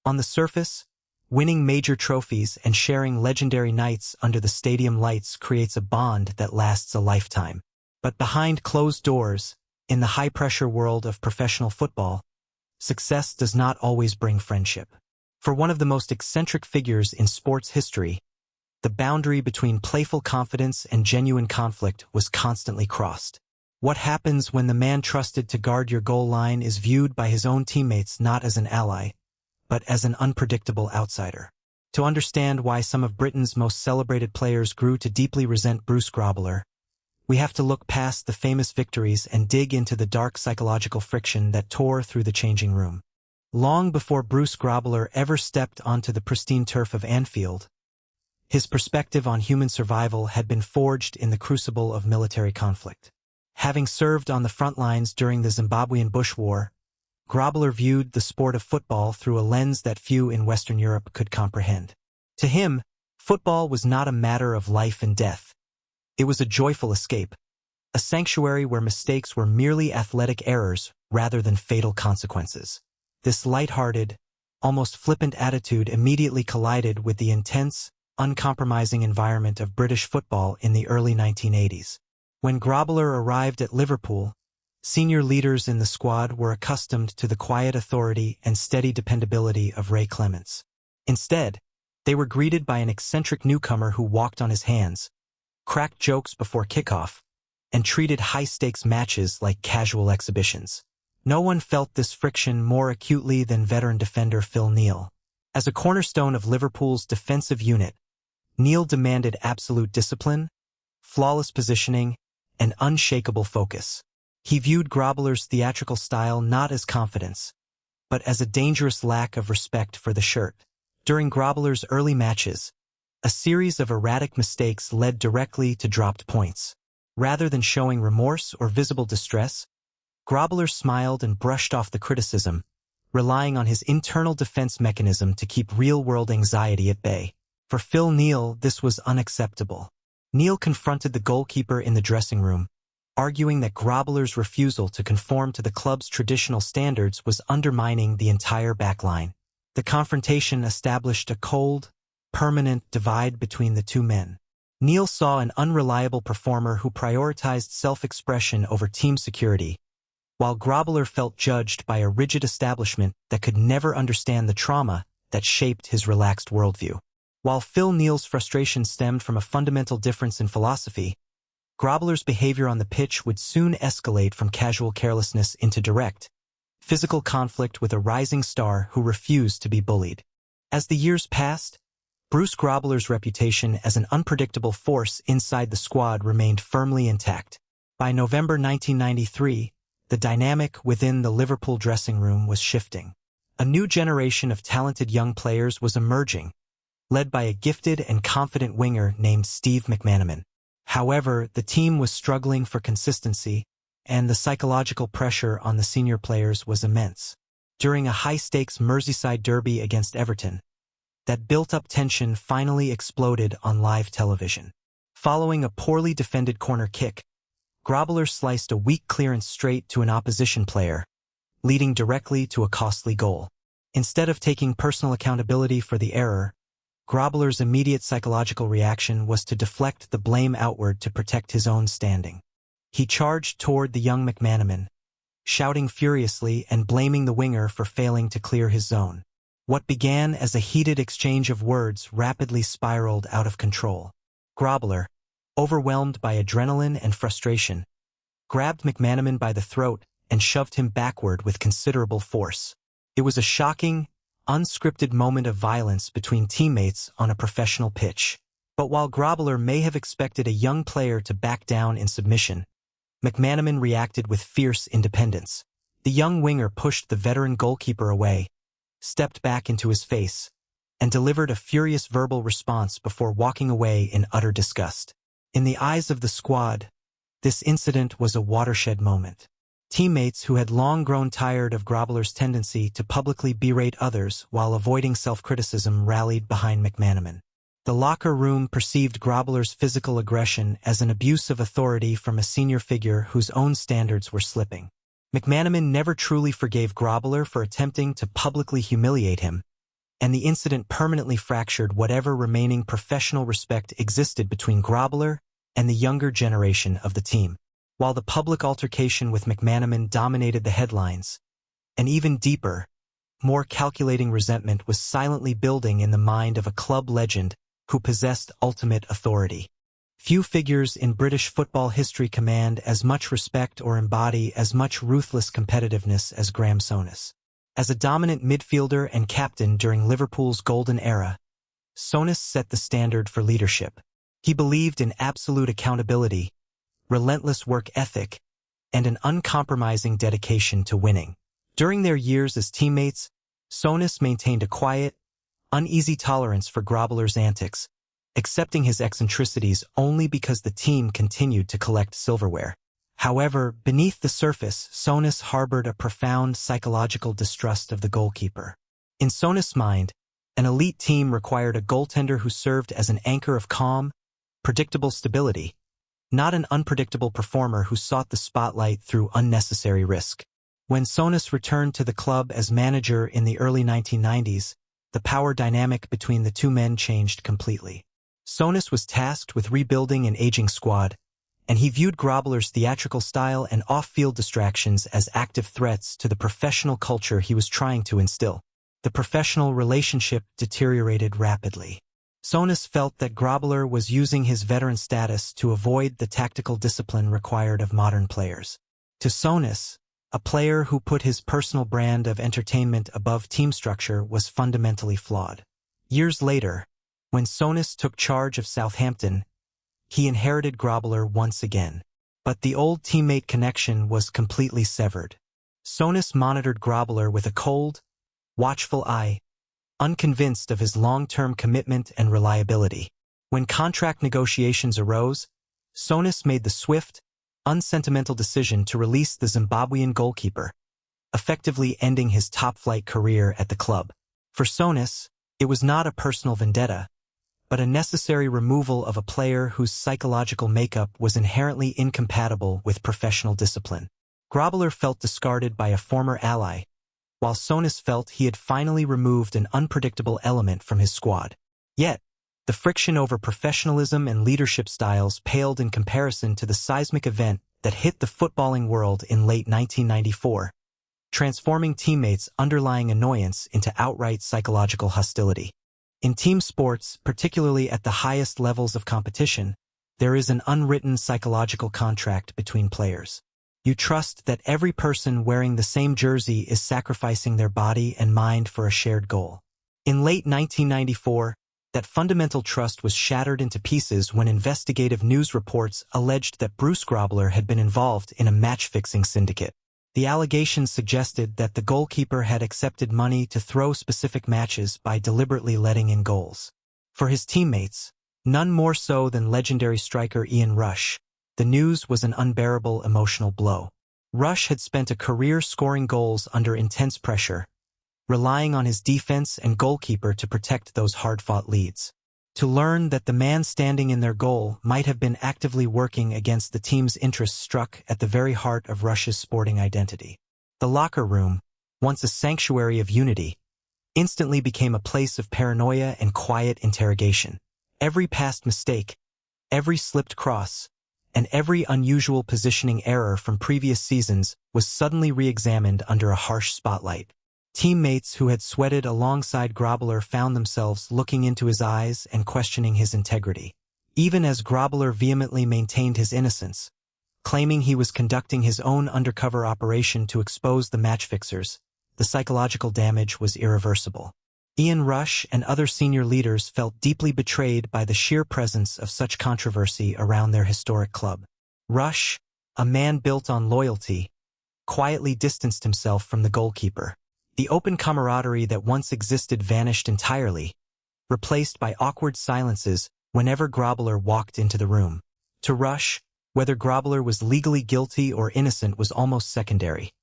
On the surface, winning major trophies and sharing legendary nights under the stadium lights creates a bond that lasts a lifetime. But behind closed doors, in the high-pressure world of professional football, success does not always bring friendship. For one of the most eccentric figures in sports history, the boundary between playful confidence and genuine conflict was constantly crossed. What happens when the man trusted to guard your goal line is viewed by his own teammates not as an ally, but as an unpredictable outsider? To understand why some of Britain's most celebrated players grew to deeply resent Bruce Grobbelaar, we have to look past the famous victories and dig into the dark psychological friction that tore through the changing room. Long before Bruce Grobbelaar ever stepped onto the pristine turf of Anfield, his perspective on human survival had been forged in the crucible of military conflict. Having served on the front lines during the Zimbabwean Bush War, Grobbelaar viewed the sport of football through a lens that few in Western Europe could comprehend. To him, football was not a matter of life and death. It was a joyful escape, a sanctuary where mistakes were merely athletic errors rather than fatal consequences. This light-hearted, almost flippant attitude immediately collided with the intense, uncompromising environment of British football in the early 1980s. When Grobbelaar arrived at Liverpool, senior leaders in the squad were accustomed to the quiet authority and steady dependability of Ray Clements. Instead, they were greeted by an eccentric newcomer who walked on his hands, cracked jokes before kickoff, and treated high-stakes matches like casual exhibitions. No one felt this friction more acutely than veteran defender Phil Neal. As a cornerstone of Liverpool's defensive unit, Neal demanded absolute discipline, flawless positioning, and unshakable focus. He viewed Grobbelaar's theatrical style not as confidence, but as a dangerous lack of respect for the shirt. During Grobbelaar's early matches, a series of erratic mistakes led directly to dropped points. Rather than showing remorse or visible distress, Grobbelaar smiled and brushed off the criticism, relying on his internal defense mechanism to keep real-world anxiety at bay. For Phil Neal, this was unacceptable. Neal confronted the goalkeeper in the dressing room, arguing that Grobbelaar's refusal to conform to the club's traditional standards was undermining the entire backline. The confrontation established a cold, permanent divide between the two men. Neal saw an unreliable performer who prioritized self-expression over team security, while Grobbelaar felt judged by a rigid establishment that could never understand the trauma that shaped his relaxed worldview. While Phil Neal's frustration stemmed from a fundamental difference in philosophy, Grobbelaar's behavior on the pitch would soon escalate from casual carelessness into direct, physical conflict with a rising star who refused to be bullied. As the years passed, Bruce Grobbelaar's reputation as an unpredictable force inside the squad remained firmly intact. By November 1993, the dynamic within the Liverpool dressing room was shifting. A new generation of talented young players was emerging, led by a gifted and confident winger named Steve McManaman. However, the team was struggling for consistency, and the psychological pressure on the senior players was immense. During a high-stakes Merseyside derby against Everton, that built-up tension finally exploded on live television. Following a poorly defended corner kick, Grobbelaar sliced a weak clearance straight to an opposition player, leading directly to a costly goal. Instead of taking personal accountability for the error, Grobbelaar's immediate psychological reaction was to deflect the blame outward to protect his own standing. He charged toward the young McManaman, shouting furiously and blaming the winger for failing to clear his zone. What began as a heated exchange of words rapidly spiraled out of control. Grobbelaar, overwhelmed by adrenaline and frustration, grabbed McManaman by the throat and shoved him backward with considerable force. It was a shocking, unscripted moment of violence between teammates on a professional pitch. But while Grobbelaar may have expected a young player to back down in submission, McManaman reacted with fierce independence. The young winger pushed the veteran goalkeeper away, stepped back into his face, and delivered a furious verbal response before walking away in utter disgust. In the eyes of the squad, this incident was a watershed moment. Teammates who had long grown tired of Grobbelaar's tendency to publicly berate others while avoiding self-criticism rallied behind McManaman. The locker room perceived Grobbelaar's physical aggression as an abuse of authority from a senior figure whose own standards were slipping. McManaman never truly forgave Grobbelaar for attempting to publicly humiliate him, and the incident permanently fractured whatever remaining professional respect existed between Grobbelaar and the younger generation of the team. While the public altercation with McManaman dominated the headlines, an even deeper, more calculating resentment was silently building in the mind of a club legend who possessed ultimate authority. Few figures in British football history command as much respect or embody as much ruthless competitiveness as Graham Souness. As a dominant midfielder and captain during Liverpool's golden era, Souness set the standard for leadership. He believed in absolute accountability, relentless work ethic, and an uncompromising dedication to winning. During their years as teammates, Souness maintained a quiet, uneasy tolerance for Grobbelaar's antics, accepting his eccentricities only because the team continued to collect silverware. However, beneath the surface, Souness harbored a profound psychological distrust of the goalkeeper. In Souness' mind, an elite team required a goaltender who served as an anchor of calm, predictable stability, not an unpredictable performer who sought the spotlight through unnecessary risk. When Souness returned to the club as manager in the early 1990s, the power dynamic between the two men changed completely. Souness was tasked with rebuilding an aging squad, and he viewed Grobbelaar's theatrical style and off-field distractions as active threats to the professional culture he was trying to instill. The professional relationship deteriorated rapidly. Souness felt that Grobbelaar was using his veteran status to avoid the tactical discipline required of modern players. To Souness, a player who put his personal brand of entertainment above team structure was fundamentally flawed. Years later, when Souness took charge of Southampton, he inherited Grobbelaar once again. But the old teammate connection was completely severed. Souness monitored Grobbelaar with a cold, watchful eye, unconvinced of his long-term commitment and reliability. When contract negotiations arose, Souness made the swift, unsentimental decision to release the Zimbabwean goalkeeper, effectively ending his top-flight career at the club. For Souness, it was not a personal vendetta, but a necessary removal of a player whose psychological makeup was inherently incompatible with professional discipline. Grobbelaar felt discarded by a former ally, while Souness felt he had finally removed an unpredictable element from his squad. Yet, the friction over professionalism and leadership styles paled in comparison to the seismic event that hit the footballing world in late 1994, transforming teammates' underlying annoyance into outright psychological hostility. In team sports, particularly at the highest levels of competition, there is an unwritten psychological contract between players. You trust that every person wearing the same jersey is sacrificing their body and mind for a shared goal. In late 1994, that fundamental trust was shattered into pieces when investigative news reports alleged that Bruce Grobbelaar had been involved in a match-fixing syndicate. The allegations suggested that the goalkeeper had accepted money to throw specific matches by deliberately letting in goals. For his teammates, none more so than legendary striker Ian Rush, the news was an unbearable emotional blow. Rush had spent a career scoring goals under intense pressure, relying on his defense and goalkeeper to protect those hard-fought leads. To learn that the man standing in their goal might have been actively working against the team's interests struck at the very heart of Rush's sporting identity. The locker room, once a sanctuary of unity, instantly became a place of paranoia and quiet interrogation. Every past mistake, every slipped cross, and every unusual positioning error from previous seasons was suddenly re-examined under a harsh spotlight. Teammates who had sweated alongside Grobbelaar found themselves looking into his eyes and questioning his integrity. Even as Grobbelaar vehemently maintained his innocence, claiming he was conducting his own undercover operation to expose the match-fixers, the psychological damage was irreversible. Ian Rush and other senior leaders felt deeply betrayed by the sheer presence of such controversy around their historic club. Rush, a man built on loyalty, quietly distanced himself from the goalkeeper. The open camaraderie that once existed vanished entirely, replaced by awkward silences whenever Grobbelaar walked into the room. To Rush, whether Grobbelaar was legally guilty or innocent was almost secondary.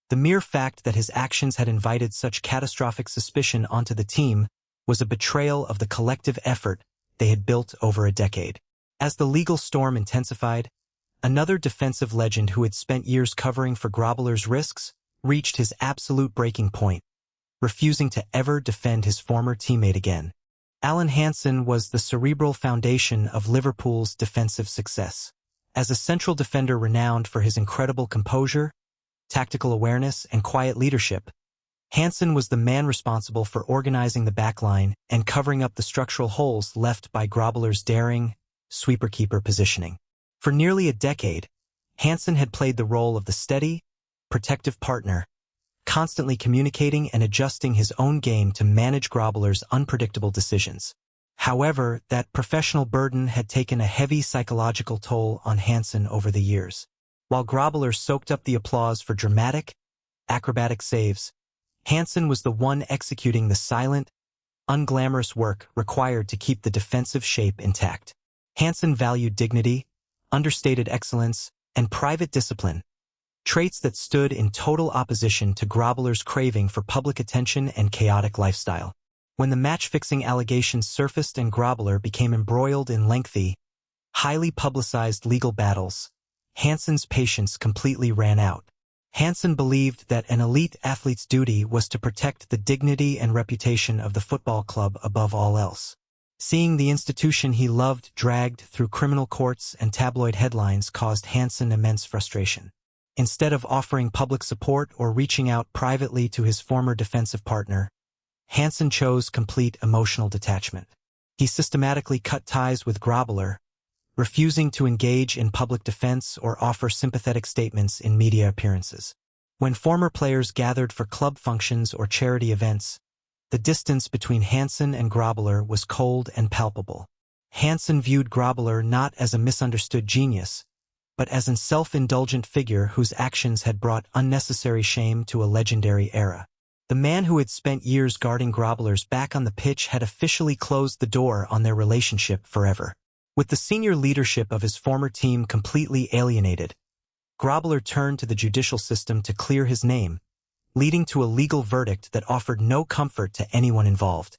The mere fact that his actions had invited such catastrophic suspicion onto the team was a betrayal of the collective effort they had built over a decade. As the legal storm intensified, another defensive legend who had spent years covering for Grobbelaar's risks reached his absolute breaking point. refusing to ever defend his former teammate again. Alan Hansen was the cerebral foundation of Liverpool's defensive success. As a central defender renowned for his incredible composure, tactical awareness, and quiet leadership, Hansen was the man responsible for organizing the backline and covering up the structural holes left by Grobbelaar's daring, sweeper-keeper positioning. For nearly a decade, Hansen had played the role of the steady, protective partner, constantly communicating and adjusting his own game to manage Grobbelaar's unpredictable decisions. However, that professional burden had taken a heavy psychological toll on Hansen over the years. While Grobbelaar soaked up the applause for dramatic, acrobatic saves, Hansen was the one executing the silent, unglamorous work required to keep the defensive shape intact. Hansen valued dignity, understated excellence, and private discipline, traits that stood in total opposition to Grobbelaar's craving for public attention and chaotic lifestyle. When the match-fixing allegations surfaced and Grobbelaar became embroiled in lengthy, highly publicized legal battles, Hansen's patience completely ran out. Hansen believed that an elite athlete's duty was to protect the dignity and reputation of the football club above all else. Seeing the institution he loved dragged through criminal courts and tabloid headlines caused Hansen immense frustration. Instead of offering public support or reaching out privately to his former defensive partner, Hansen chose complete emotional detachment. He systematically cut ties with Grobbelaar, refusing to engage in public defense or offer sympathetic statements in media appearances. When former players gathered for club functions or charity events, the distance between Hansen and Grobbelaar was cold and palpable. Hansen viewed Grobbelaar not as a misunderstood genius, but as a self-indulgent figure whose actions had brought unnecessary shame to a legendary era. The man who had spent years guarding Grobbelaar's back on the pitch had officially closed the door on their relationship forever. With the senior leadership of his former team completely alienated, Grobbelaar turned to the judicial system to clear his name, leading to a legal verdict that offered no comfort to anyone involved.